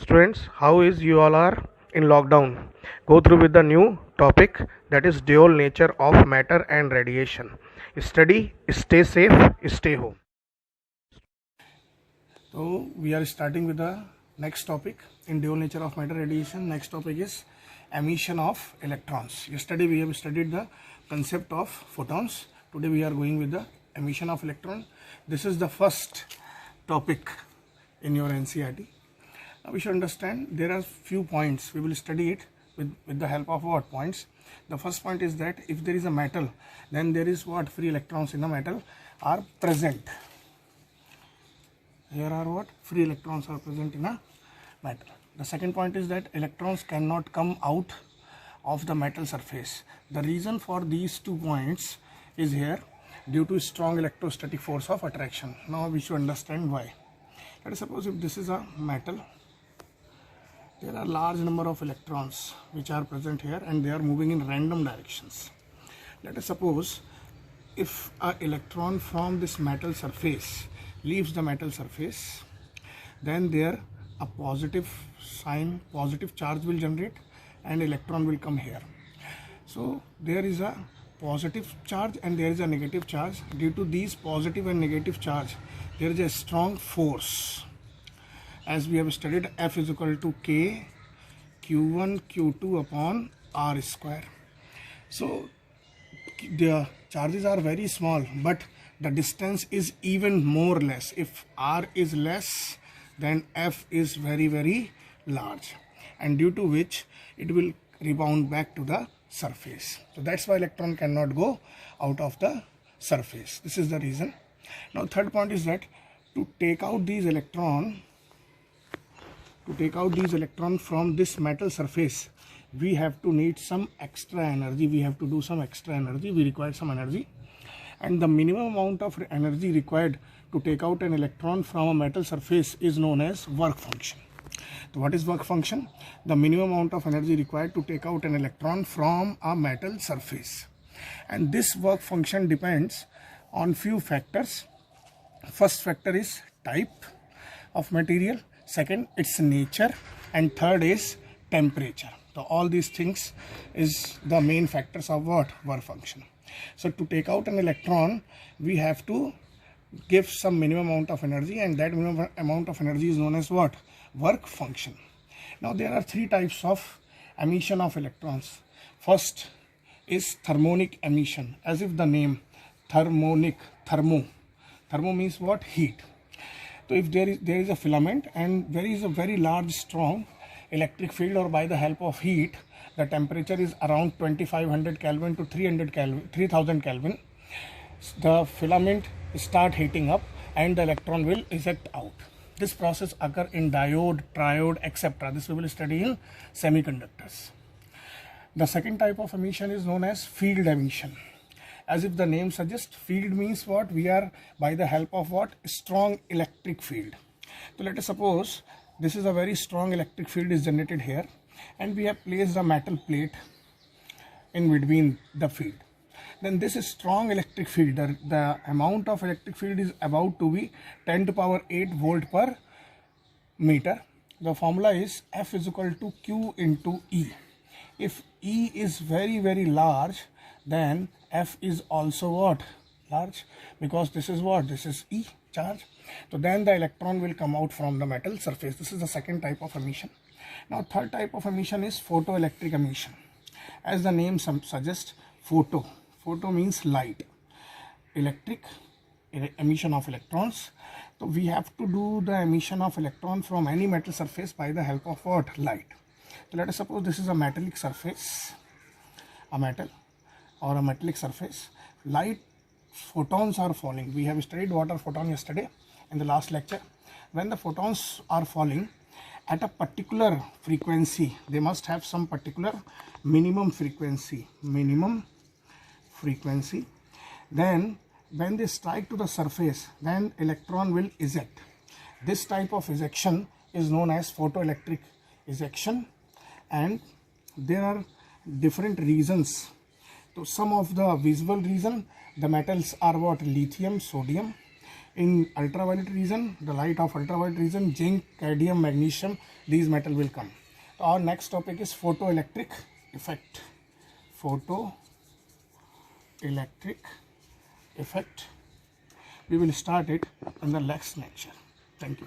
Students, how is you all are in lockdown? Go through with the new topic, that is dual nature of matter and radiation. Study, stay safe, stay home. So we are starting with the next topic in dual nature of matter radiation. Next topic is emission of electrons. Yesterday we have studied the concept of photons. Today we are going with the emission of electron. This is the first topic in your NCERT. Now we should understand there are few points. We will study it with the help of what points. The first point is that if there is a metal, then there is what free electrons in the metal are present. Here are what free electrons are present in a metal. The second point is that electrons cannot come out of the metal surface. The reason for these 2 points is here due to strong electrostatic force of attraction. Now we should understand why. Let us suppose if this is a metal, there are large number of electrons which are present here and they are moving in random directions. Let us suppose if an electron from this metal surface leaves the metal surface, then there a positive sign, positive charge will generate and electron will come here. So there is a positive charge and there is a negative charge. Due to these positive and negative charge, there is a strong force. As we have studied, F is equal to K Q1 Q2 upon R square. So the charges are very small, but the distance is even more less. If R is less, then F is very large, and due to which it will rebound back to the surface. So that's why electron cannot go out of the surface. This is the reason. Now third point is that to take out these electrons from this metal surface, we have to need some extra energy. We have to do some extra energy. We require some energy, and the minimum amount of energy required to take out an electron from a metal surface is known as work function. So what is work function? The minimum amount of energy required to take out an electron from a metal surface, and this work function depends on few factors. First factor is type of material, second its nature, and third is temperature. So all these things is the main factors of what work function. So to take out an electron, we have to give some minimum amount of energy, and that minimum amount of energy is known as what work function. Now there are 3 types of emission of electrons. First is thermonic emission, as if the name thermonic, thermo means what heat. So if there is a filament and there is a very large strong electric field, or by the help of heat, the temperature is around 2500 Kelvin to 3000 Kelvin, the filament start heating up and the electron will eject out. This process occur in diode, triode, etc. This we will study in semiconductors. The second type of emission is known as field emission. As if the name suggests, field means what? We are by the help of what? Strong electric field. So let us suppose this is a very strong electric field is generated here, and we have placed a metal plate in between the field. Then this is strong electric field, the amount of electric field is about to be 10 to power 8 volt per meter. The formula is F is equal to Q into E. If E is very large, then F is also what? Large, because this is what? This is E charge. So then the electron will come out from the metal surface. This is the second type of emission. Now third type of emission is photoelectric emission. As the name suggests, photo means light, electric emission of electrons. So we have to do the emission of electron from any metal surface by the help of what? Light. So let us suppose this is a metallic surface, a metal or a metallic surface. Light photons are falling. We have studied what are photons yesterday in the last lecture. When the photons are falling at a particular frequency, they must have some particular minimum frequency. Then when they strike to the surface, then electron will eject. This type of ejection is known as photoelectric ejection, and there are different reasons. So some of the visible reason, the metals are what? Lithium, sodium. In ultraviolet region, the light of ultraviolet region, zinc, cadmium, magnesium, these metal will come. Our next topic is photoelectric effect. Photoelectric effect. We will start it in the next lecture. Thank you.